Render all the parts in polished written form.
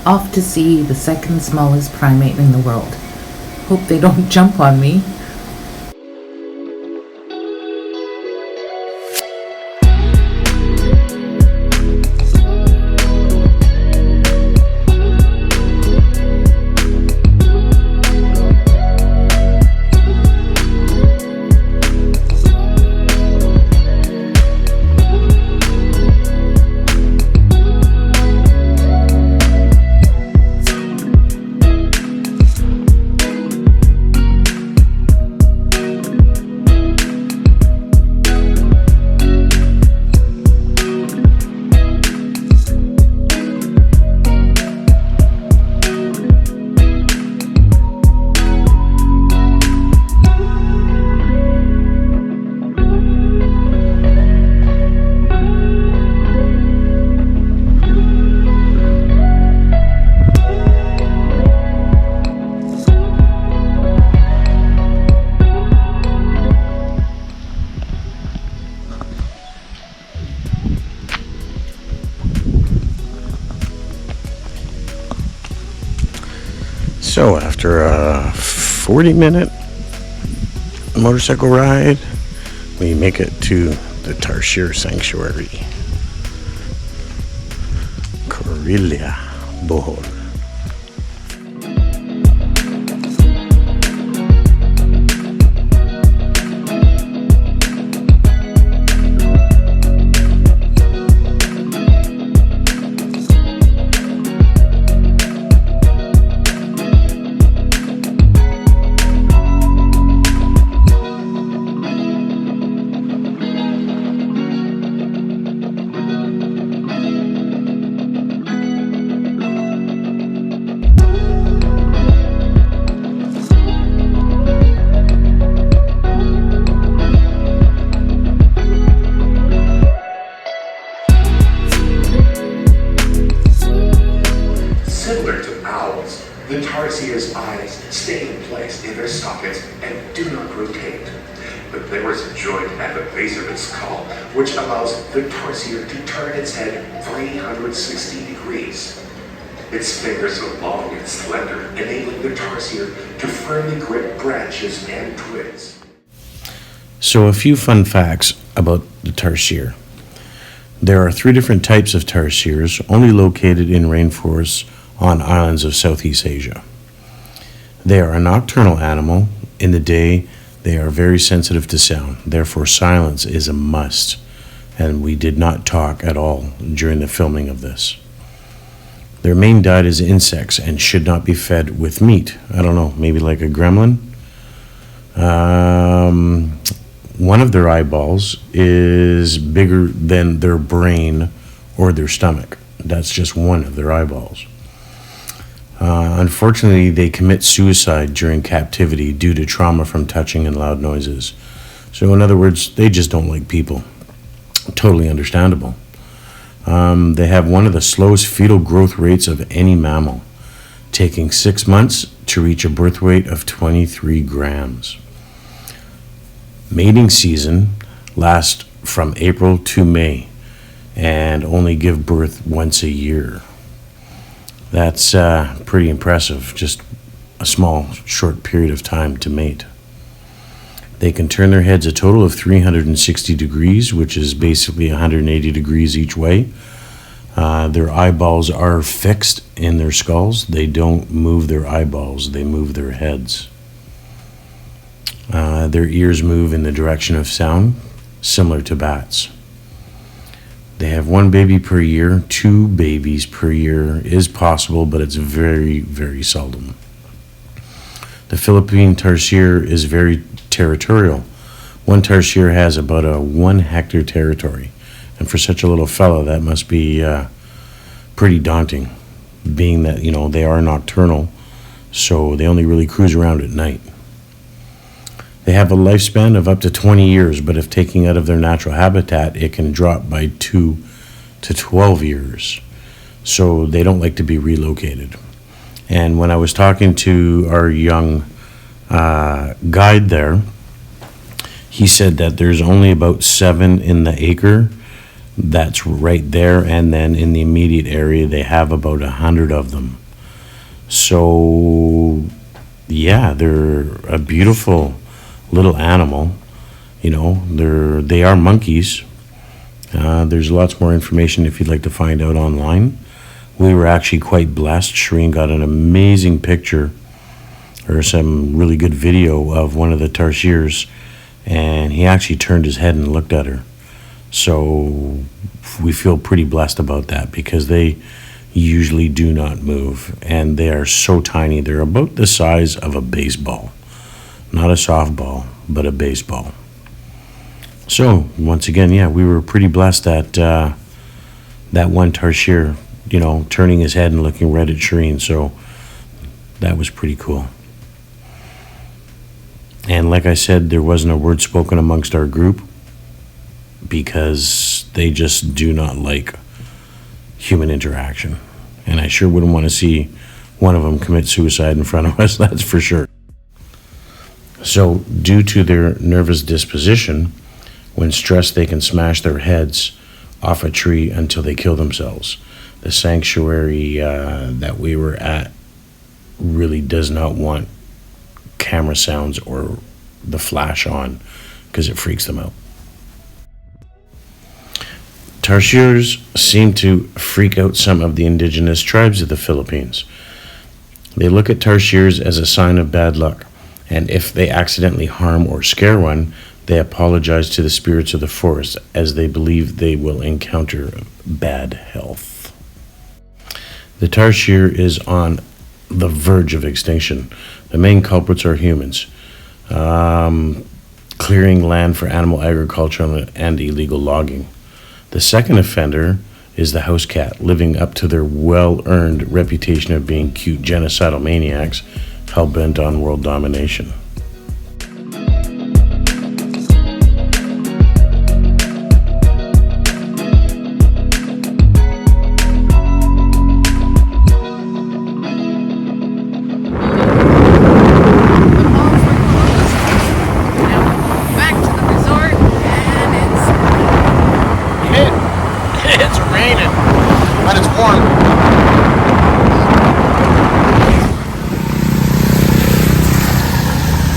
Off to see the second smallest primate in the world. Hope they don't jump on me. So after a 40-minute motorcycle ride, we make it to the Tarsier Sanctuary, Corilla, Bohol. The Tarsiers' eyes stay in place in their sockets and do not rotate. But there is a joint at the base of its skull which allows the Tarsier to turn its head 360 degrees. Its fingers are long and slender, enabling the Tarsier to firmly grip branches and twigs. So a few fun facts about the Tarsier. There are 3 different types of Tarsiers, only located in rainforests on islands of Southeast Asia. They are a nocturnal animal. In the day, they are very sensitive to sound. Therefore, silence is a must. And we did not talk at all during the filming of this. Their main diet is insects and should not be fed with meat. I don't know, maybe like a gremlin? One of their eyeballs is bigger than their brain or their stomach. That's just one of their eyeballs. Unfortunately, they commit suicide during captivity due to trauma from touching and loud noises. So in other words, they just don't like people. Totally understandable. They have one of the slowest fetal growth rates of any mammal, taking 6 months to reach a birth weight of 23 grams. Mating season lasts from April to May and only give birth once a year. That's pretty impressive, just a small, short period of time to mate. They can turn their heads a total of 360 degrees, which is basically 180 degrees each way. Their eyeballs are fixed in their skulls. They don't move their eyeballs, they move their heads. Their ears move in the direction of sound, similar to bats. They have 1 baby per year. 2 babies per year is possible, but it's very, very seldom. The Philippine Tarsier is very territorial. One Tarsier has about a 1 hectare territory. And for such a little fella, that must be pretty daunting, being that, they are nocturnal, so they only really cruise around at night. They have a lifespan of up to 20 years, but if taken out of their natural habitat, it can drop by 2 to 12 years. So they don't like to be relocated. And when I was talking to our young guide there, he said that there's only about 7 in the acre that's right there, and then in the immediate area they have about 100 of them. So yeah, they're a beautiful little animal. You know, they are monkeys. There's lots more information if you'd like to find out online. We were actually quite blessed. Shireen got an amazing picture or some really good video of one of the tarsiers, and he actually turned his head and looked at her. So we feel pretty blessed about that because they usually do not move, and they are so tiny. They're about the size of a baseball, not a softball, but a baseball. So once again, yeah, we were pretty blessed that that one tarsier, you know, turning his head and looking right at Shireen. So that was pretty cool. And like I said, there wasn't a word spoken amongst our group because they just do not like human interaction. And I sure wouldn't want to see one of them commit suicide in front of us, that's for sure. So due to their nervous disposition, when stressed, they can smash their heads off a tree until they kill themselves. The sanctuary that we were at really does not want camera sounds or the flash on because it freaks them out. Tarsiers seem to freak out some of the indigenous tribes of the Philippines. They look at tarsiers as a sign of bad luck, and if they accidentally harm or scare one, they apologize to the spirits of the forest as they believe they will encounter bad health. The tarsier is on the verge of extinction. The main culprits are humans, clearing land for animal agriculture and illegal logging. The second offender is the house cat, living up to their well-earned reputation of being cute genocidal maniacs hell-bent on world domination.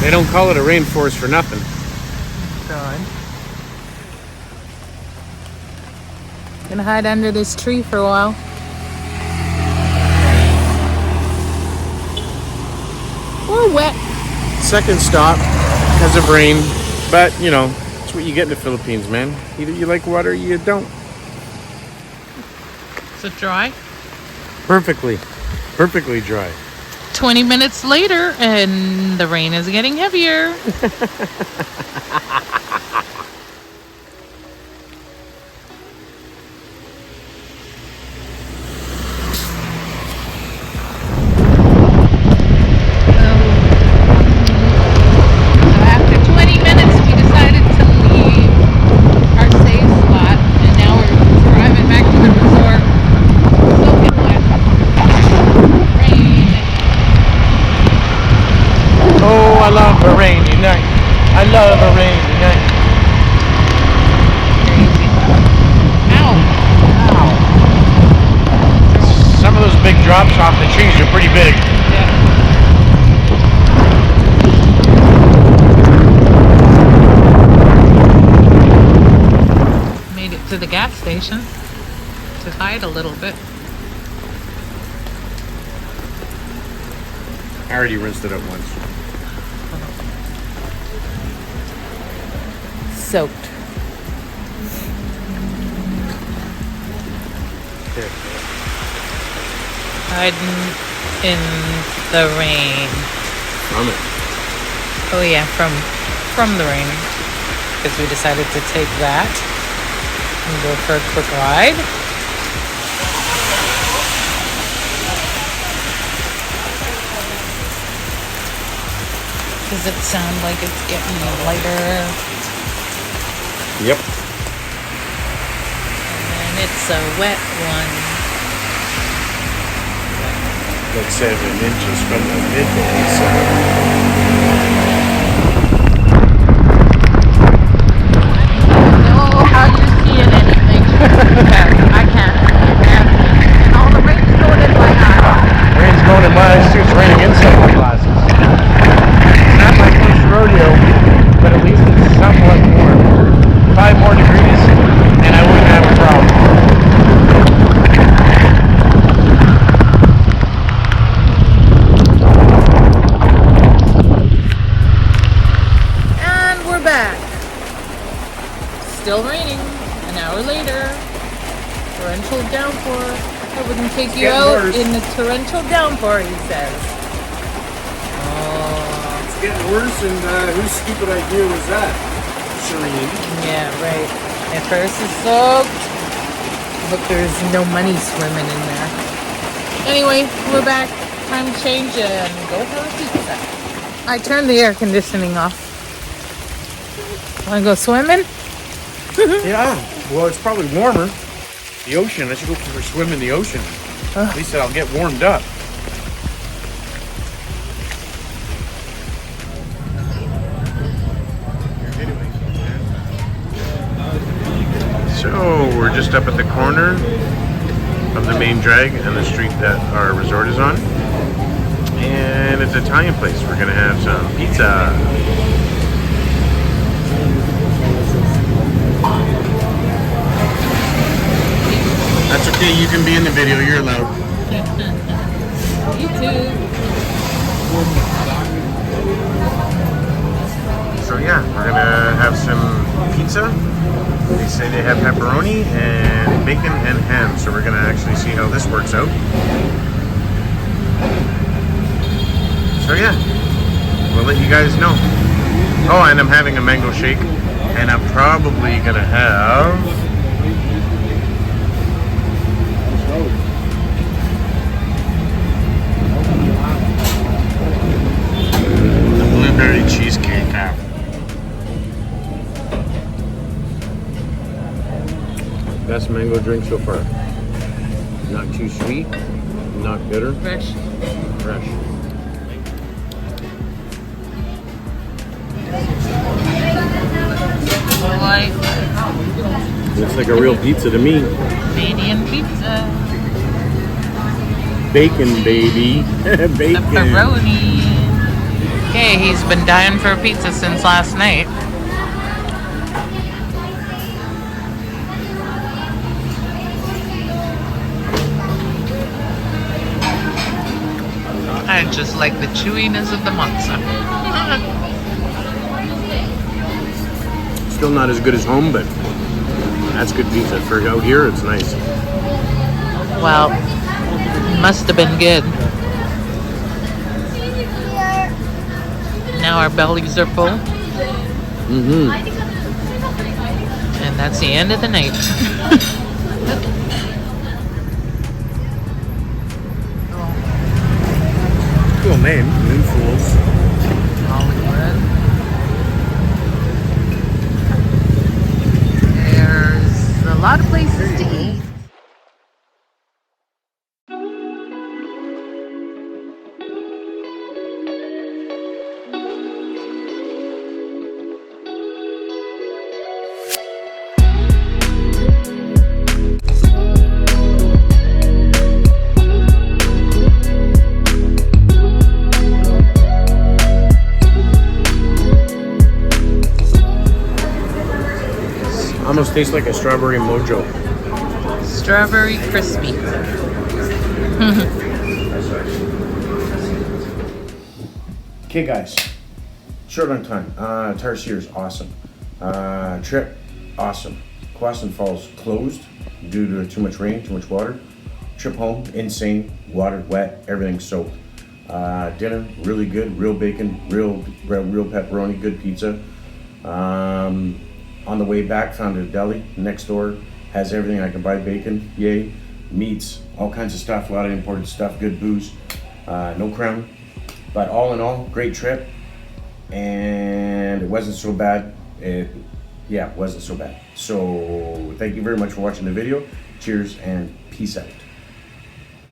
They don't call it a rainforest for nothing. God. Gonna hide under this tree for a while. We're wet. Second stop because of rain, but you know, it's what you get in the Philippines, man. Either you like water or you don't. Is it dry? Perfectly dry. 20 minutes later, and the rain is getting heavier. I love a rainy night. Ow. Some of those big drops off the trees are pretty big. Yeah. Made it to the gas station to hide a little bit. I already rinsed it up once. Soaked. Here. Hiding in the rain. From it. Oh yeah, from the rain. Because we decided to take that and go for a quick ride. Does it sound like it's getting lighter? Yep. And it's a wet one. Like 7 inches from the midday, so. No, how you're seeing anything. I can't. And all the rain's going in my eyes. Rain's going in my eyes too. It's raining inside my glasses. Not my first rodeo, but at least it's somewhat warm. 5 more degrees, and I wouldn't have a problem. And we're back. Still raining. An hour later. Torrential downpour. I wouldn't take you out in the torrential downpour, he says. Oh. It's getting worse, and whose stupid idea was that? Shireen. Yeah, right. At first it's soaked. But there's no money swimming in there. Anyway, we're back. Time to change and go for a pizza. I turned the air conditioning off. Wanna go swimming? Yeah, well, it's probably warmer. The ocean, I should go for a swim in the ocean. At least I'll get warmed up. So, we're just up at the corner of the main drag and the street that our resort is on. And it's an Italian place. We're gonna have some pizza. That's okay, you can be in the video, you're allowed. You too. So yeah, we're gonna have some pizza. They say they have pepperoni and bacon and ham, so we're gonna actually see how this works out. So yeah, we'll let you guys know. Oh, and I'm having a mango shake, and I'm probably gonna have blueberry cheesecake app. Best mango drink so far. Not too sweet, not bitter. Fresh. Fresh. Looks like a real pizza to me. Canadian pizza. Bacon, baby. Bacon. Pepperoni. Okay, he's been dying for a pizza since last night. I just like the chewiness of the mozza. Still not as good as home, but that's good pizza. For out here, it's nice. Well, must have been good. Now our bellies are full. Mm-hmm. And that's the end of the night. Cool name, Moonfools. Hollywood. There's a lot of places to eat. Almost tastes like a strawberry mojo. Strawberry crispy. Okay, guys. Short on time. Tarsiers, awesome. Trip, awesome. Quaston Falls closed due to too much rain, too much water. Trip home, insane. Water, wet, everything soaked. Dinner, really good. Real bacon, real pepperoni, good pizza. On the way back, found a deli next door. Has everything I can buy, bacon, yay, meats, all kinds of stuff, a lot of imported stuff, good booze, no crown. But all in all, great trip. And it wasn't so bad. It wasn't so bad. So thank you very much for watching the video. Cheers and peace out.